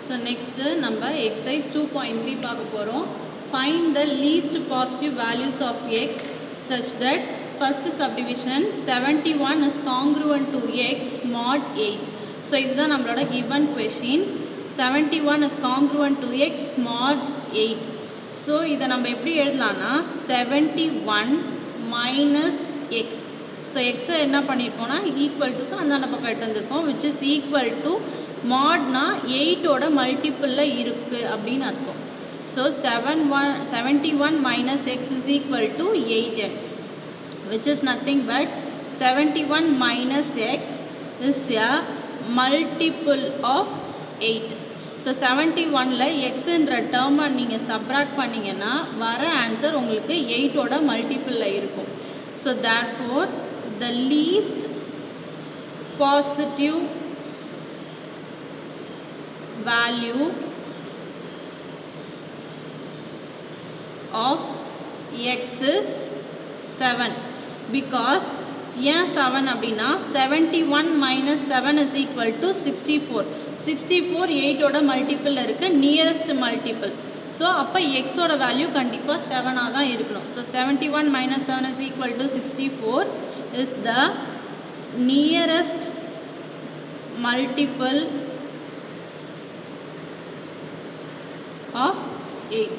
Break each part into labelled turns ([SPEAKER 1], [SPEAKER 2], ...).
[SPEAKER 1] So next நம்ம exercise 2.3 பார்க்க போகிறோம். Find the least positive values of x such that first subdivision 71 is congruent to x mod 8. So இதுதான் நம்மளோட given question. 71 is congruent to x mod 8. So இதை நம்ம எப்படி எழுதலாம்னா 71 minus x. So x என்ன பண்ணியிருக்கோம்னா equal டுக்கு அந்தாண்ட பக்கம் எடுத்து வந்திருக்கோம், which is equal to modனா 8ஓட மல்டிப்பிளில் இருக்குது அப்படின்னு அர்த்தம். So 71 minus x is equal to 8n, which is nothing but 71 minus x is a multiple of 8. So 71ல் எக்ஸுன்ற டேர்மை நீங்கள் சப்ராக்ட் பண்ணிங்கன்னா வர ஆன்சர் உங்களுக்கு 8ஓட மல்டிப்பிளில் இருக்கும். So therefore the least positive value of x is 7 because ஏன் 7 அப்படின்னா 71 minus 7 is equal to 64. 64 8ஓட multiple இருக்குது, nearest multiple. So அப்போ எக்ஸோட வேல்யூ கண்டிப்பாக 7ஆக தான் இருக்கணும். So 71 minus 7 is equal to 64 is the nearest multiple of 8.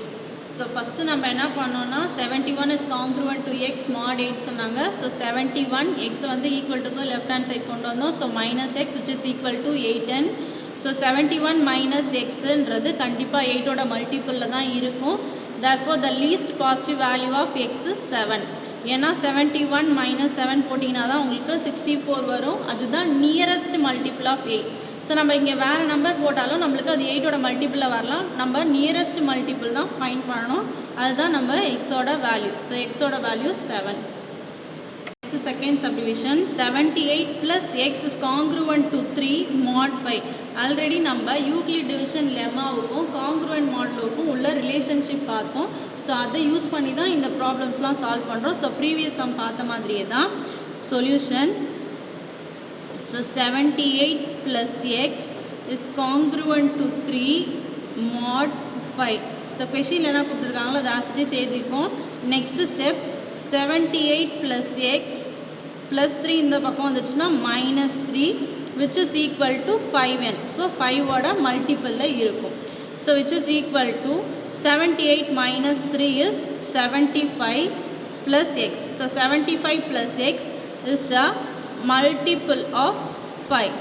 [SPEAKER 1] So first நம்ம என்ன பண்ணோன்னா 71 is congruent to x mod 8 சொன்னாங்க. ஸோ 71 x வந்து ஈக்குவல் டுக்கு லெஃப்ட் ஹேண்ட் சைட் கொண்டு வந்தோம். So minus x which is equal to 8n. So 71 minus எக்ஸுன்றது கண்டிப்பாக 8ஓட மல்டிப்பிளில் தான் இருக்கும். therefore the least positive value of x is 7. ஏன்னா 71 minus 7 போட்டிங்கன்னா தான் உங்களுக்கு 64 வரும். அதுதான் நியரஸ்ட் மல்டிப்பிள் ஆஃப் 8. ஸோ நம்ம இங்கே வேறு நம்பர் போட்டாலும் நம்மளுக்கு அது 8ஓட மல்டிப்பிளில் வரலாம். நம்ம நியரஸ்ட் மல்டிப்பிள் தான் ஃபைண்ட் பண்ணணும். அதுதான் நம்ம எக்ஸோட வேல்யூ. ஸோ எக்ஸோட value 7. Next second subdivision 78 plus x is congruent to 3 mod 5. Already நம்ம யூக்ளிட் டிவிஷன் லெம்மாவுக்கும் காங்க்ருவன்ட் மாடலுக்கும் உள்ள ரிலேஷன்ஷிப் பார்த்தோம். ஸோ அதை யூஸ் பண்ணி தான் இந்த ப்ராப்ளம்ஸ்லாம் சால்வ் பண்ணுறோம். ஸோ ப்ரீவியஸ் சம் பார்த்த மாதிரியே தான் solution. So 78 plus x is congruent to 3 mod 5. So question என்ன கொடுத்துருக்காங்களோ அதை ஆசிட்டே செய்திருக்கோம். Next step 78 plus x plus 3 இந்த பக்கம் வந்துச்சுன்னா minus 3 which is equal to 5n. So 5ஓட மல்டிப்பிளில் இருக்கும். So which is equal to 78 minus 3 is 75 plus x. So 75 plus x is a multiple of 5.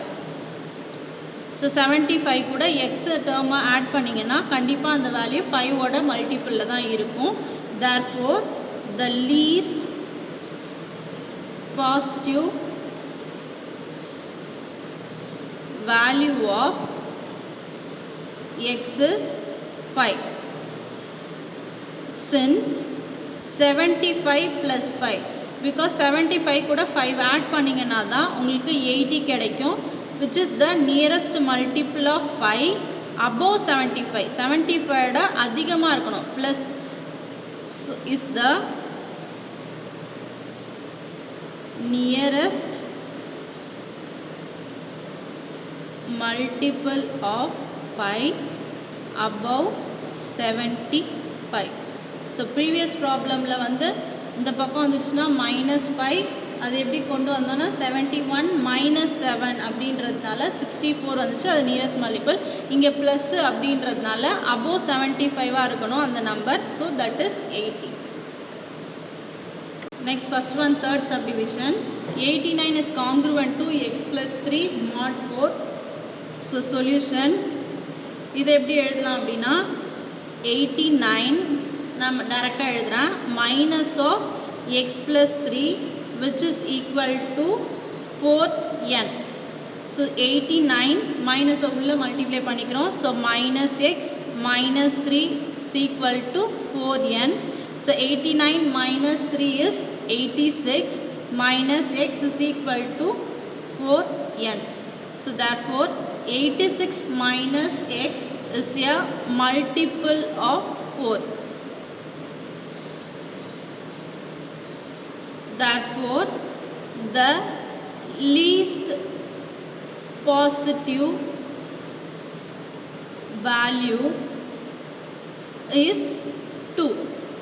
[SPEAKER 1] So 75 கூட எக்ஸ் டேர்மை ஆட் பண்ணிங்கன்னா கண்டிப்பாக அந்த value 5ஓட மல்டிப்பிளில் தான் இருக்கும். therefore the least positive value of x is 5 since 75 plus 5. Because 75 கூட 5 add பண்ணிங்கன்னா தான் உங்களுக்கு 80 கிடைக்கும், which is the nearest multiple of 5 above 75. 75 அதிகமாக இருக்கணும். plus is the nearest multiple of 5 above 75. So previous ப்ராப்ளமில் வந்து இந்த பக்கம் வந்துச்சுன்னா -5, அது எப்படி கொண்டு வந்தோன்னா 71 minus 7 அப்படின்றதுனால 64 வந்துச்சு, அது நியரஸ்ட் மல்டிபிள். இங்கே ப்ளஸ் அப்படின்றதுனால அபோவ் 75ஆக இருக்கணும் அந்த நம்பர். So that is 80. Next first one third subdivision 89 is congruent to x plus 3 mod 4. So solution இதை எப்படி எழுதலாம் அப்படின்னா 89 நம்ம டைரெக்டாக எழுதுகிறேன் minus of x plus 3 which is equal to 4n. So 89 minus உள்ள மல்டிப்ளை பண்ணிக்கிறோம். So minus x minus 3 is equal to 4n. So 89 minus 3 is 86 minus x is equal to 4n. So therefore 86 minus x is a multiple of 4. therefore the least positive value is 2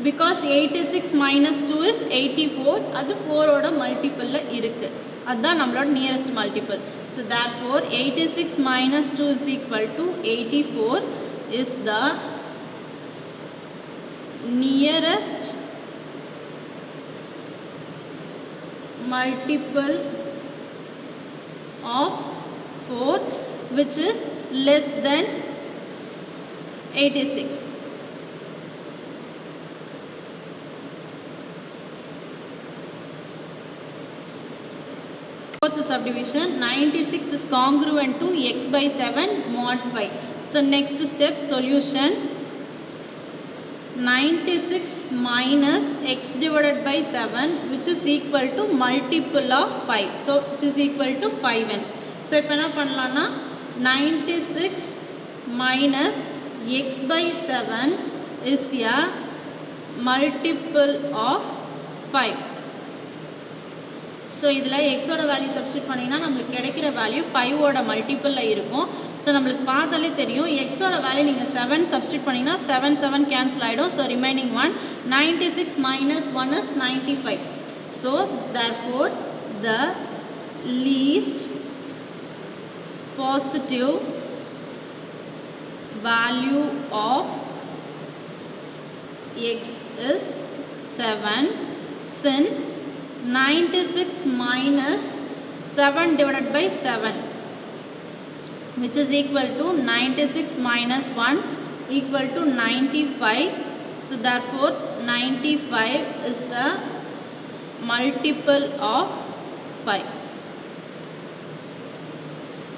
[SPEAKER 1] because 86 minus 2 is 84. அது 4 ஓட மல்டிபிளில் இருக்கு. அதுதான் நம்மளோட nearest multiple. So therefore 86 minus 2 is equal to 84 is the nearest multiple of 4 which is less than 86. Fourth subdivision, 96 is congruent to x by 7 mod 5. So next step, solution. 96 minus x divided by 7 which is equal to multiple of 5. So which is equal to 5n. So இப்போ என்ன பண்ணலாம்னா 96 minus x by 7 is a multiple of 5. So இதில் எக்ஸோட value substitute பண்ணிங்கன்னா நம்மளுக்கு கிடைக்கிற value 5ஓட மல்டிப்பிளில் இருக்கும். So நம்மளுக்கு பார்த்தாலே தெரியும் எக்ஸோட வேல்யூ நீங்கள் 7 சப்ஸ்டியூட் பண்ணிங்கன்னா 7 7 கேன்சல் ஆகிடும். So remaining 1 96 minus 1 is 95. So therefore the least positive value of x is 7 since 96 minus 7 divided by 7 which is equal to 96 minus 1 equal to 95. So therefore 95 is a multiple of 5.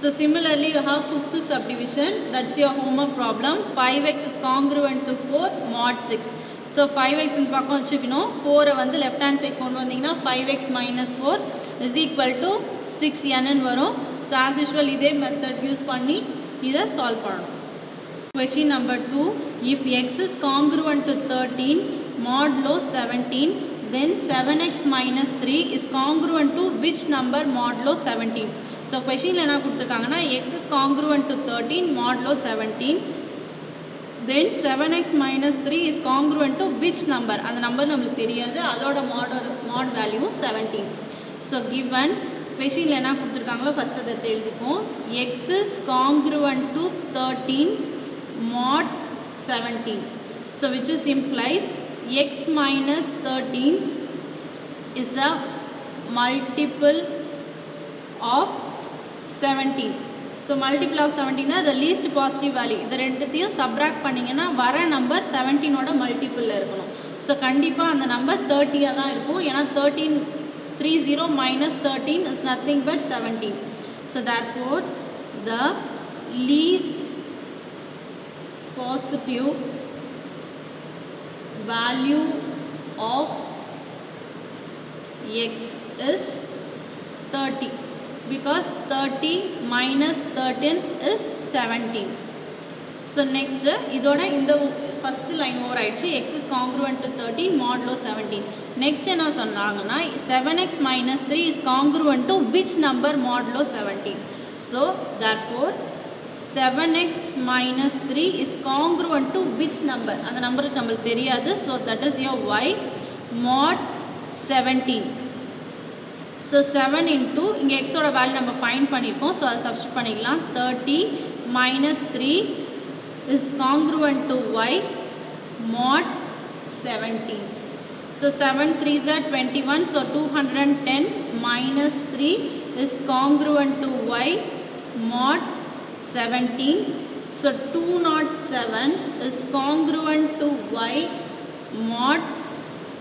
[SPEAKER 1] So similarly you have fifth subdivision, that's your homework problem. 5x is congruent to 4 mod 6. So 5x in பக்கம் வச்சுக்கணும். 4 வந்து left hand side கொண்டு வந்தீங்கன்னா 5x minus 4 is equal to 6n வரும். So as usual இதே method use பண்ணி இதை solve பண்ணணும். Question number 2, if x is congruent to 13 modulo 17 then 7x minus 3 is congruent to which number modulo 17. So question என்ன கொடுத்துருக்காங்கன்னா x is congruent to 13 modulo 17 then 7x minus 3 is congruent to which number, அந்த number நம்மளுக்கு தெரியாது, அதோட mod value 17. So given கொஷினில் என்ன கொடுத்துருக்காங்களோ first அதை எழுதிப்போம். x is congruent to 13 mod 17. So which is implies x minus 13 is a multiple of 17. So multiple of 17 is the least positive value. இந்த ரெண்டுத்தையும் சப்ராக்ட் பண்ணிங்கன்னா வர நம்பர் 17ஓட மல்டிபிளில் இருக்கணும். ஸோ கண்டிப்பாக அந்த நம்பர் 30 தான் இருக்கும். ஏன்னா 30 minus 13 is nothing but 17. So therefore the least positive value of x is 30. Because 30 minus 13 is 17. So next இதோட இந்த first line over ஆயிடுச்சு. x is congruent to 13 modulo 17. next என்ன சொன்னாங்கன்னா 7x minus 3 is congruent to which number modulo 17. So therefore 7x minus 3 is congruent to which number, அந்த நம்பருக்கு நம்மளுக்கு தெரியாது. So that is your y mod 17. So 7 into இங்கே x ஓட value நம்ம find பண்ணியிருக்கோம். ஸோ அதை சப்ஸ்டியூட் பண்ணிக்கலாம். 30 minus 3 is congruent to y mod 17. So 7 3s are 21. So 210 minus 3 is congruent to y mod 17. So 207 is congruent to y mod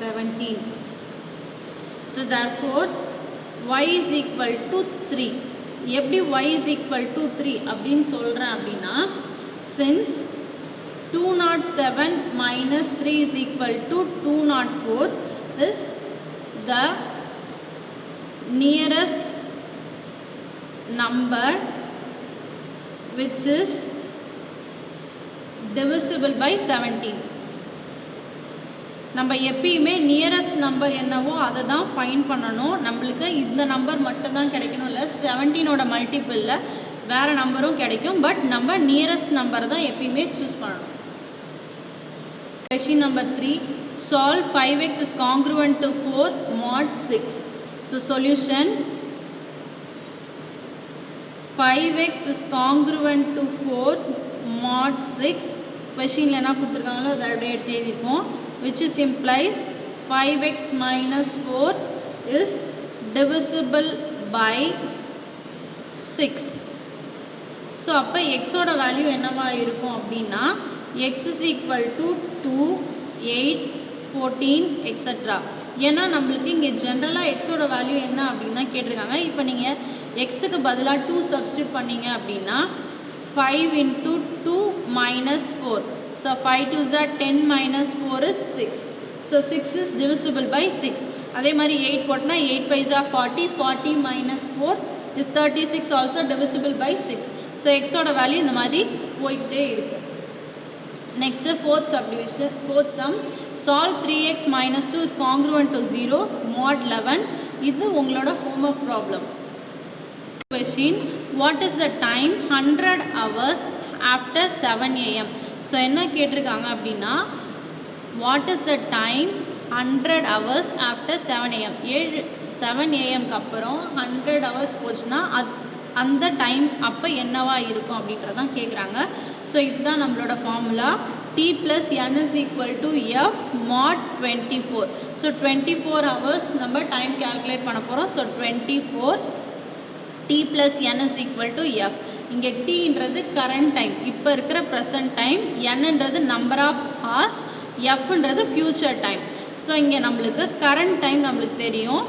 [SPEAKER 1] 17. So therefore y is equal to 3. எப்படி y is equal to 3 அப்படின்னு சொல்கிறேன் அப்படின்னா, since 207 minus 3 is equal to 204 is the nearest number which is divisible by 17. நம்ம எப்பயுமே nearest number என்னவோ அதை தான் find பண்ணணும். நம்மளுக்கு இந்த நம்பர் மட்டும்தான் கிடைக்கணும் இல்லை, 17ஓட மல்டிப்பிளில் வேறு நம்பரும் கிடைக்கும். பட் நம்ம நியரஸ்ட் நம்பரை தான் எப்பயுமே சூஸ் பண்ணணும். Question number 3. Solve 5x is congruent to 4 mod 6. So solution 5x is congruent to 4 mod 6. Question என்ன கொடுத்துருக்காங்களோ அதை அப்படியே எடுத்து எழுதிருக்கோம். Which is implies 5x minus 4 is divisible by 6. So அப்போ எக்ஸோட வேல்யூ என்னவா இருக்கும் அப்படின்னா x is equal to 2, 8, 14 etc. ஏன்னா நம்மளுக்கு இங்கே ஜென்ரலாக எக்ஸோட வேல்யூ என்ன அப்படின்னு தான் கேட்டிருக்காங்க. இப்போ நீங்கள் எக்ஸுக்கு பதிலாக 2 சப்ஸ்டியூட் பண்ணீங்க அப்படின்னா 5 into 2 minus 4. So 5 2s are 10 minus 4 is 6. So 6 is divisible by 6. அதே மாதிரி 8 போட்டோன்னா 8 5s are 40. 40 minus 4 is 36 also divisible by 6. So எக்ஸோட வேல்யூ இந்த மாதிரி போய்கிட்டே இருக்கும். Next, fourth subdivision, fourth sum. Solve 3x minus 2 is congruent to 0 mod 11. இது உங்களோட homework problem. Question: What is the time 100 hours after 7 am? So என்ன கேட்டிருக்காங்க அப்படின்னா what is the time 100 hours after 7 am? 7 am அப்புறம் 100 hours போச்சுன்னா அந்த time அப்போ என்னவா இருக்கும் அப்படின்றதான் கேட்குறாங்க. ஸோ இதுதான் நம்மளோட formula. t plus n is equal to f mod 24. So 24 hours நம்ம டைம் கேல்குலேட் பண்ண போகிறோம். So 24 t plus n is equal to f. இங்கே tன்றது கரண்ட் டைம், இப்போ இருக்கிற ப்ரெசன்ட் டைம், nன்றது நம்பர் ஆஃப் ஹார்ஸ், fன்றது ஃப்யூச்சர் டைம். ஸோ இங்கே நம்மளுக்கு கரண்ட் டைம் நம்மளுக்கு தெரியும்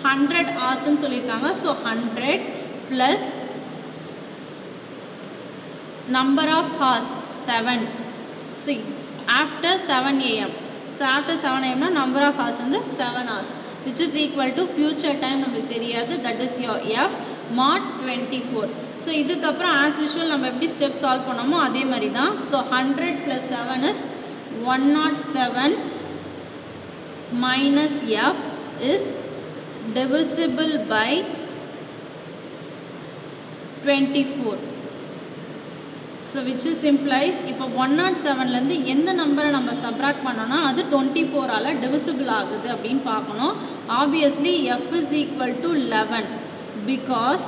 [SPEAKER 1] 100 ஹார்ஸ்ன்னு சொல்லியிருக்காங்க. So 100 plus number of hours 7. See, after 7 am. So after 7 am na number of hours வந்து 7 hours, which is equal to future time நமக்கு தெரியாது, that is your f mod 24. So இதுக்கப்புறம் as usual நம்ம எப்படி step solve பண்ணோமோ அதே மாதிரி தான். So 100 plus 7 is 107 minus f is divisible by 24. So which is implies இப்போ 107லேருந்து எந்த நம்பரை நம்ம சப்ராக்ட் பண்ணோன்னா அது 24ஆல் டிவிசிபிள் ஆகுது அப்படின்னு பார்க்கணும். Obviously f is equal to 11 because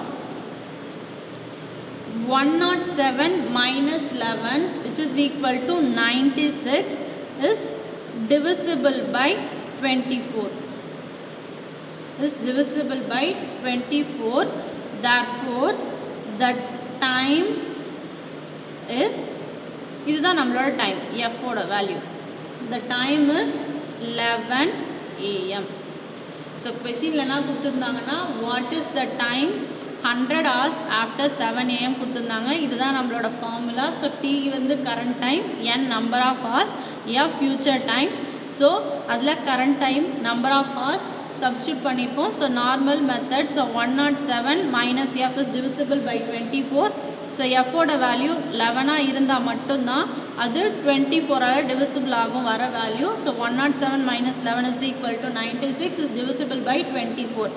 [SPEAKER 1] 107 minus 11 which is equal to 96 is divisible by 24. Is divisible by 24. Therefore the time is, இதுதான் நம்மளோட டைம், f ஓட value. The time is 11 am. So கொஷினில் என்ன கொடுத்துருந்தாங்கன்னா what is the time 100 hours after 7 am கொடுத்துருந்தாங்க. இதுதான் நம்மளோட formula. So t வந்து current time, n number of hours, f future time. So அதில் current time number of hours substitute பண்ணியிருக்கோம். So normal method. So 107 minus f is divisible by 24. So எஃபோட value 11ஆக இருந்தால் மட்டும்தான் அது 24ஆல் டிவிசிபிள் ஆகும் வர value. So 107 minus 11 is equal to 96 is divisible by 24.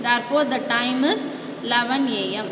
[SPEAKER 1] Therefore the time is 11 am.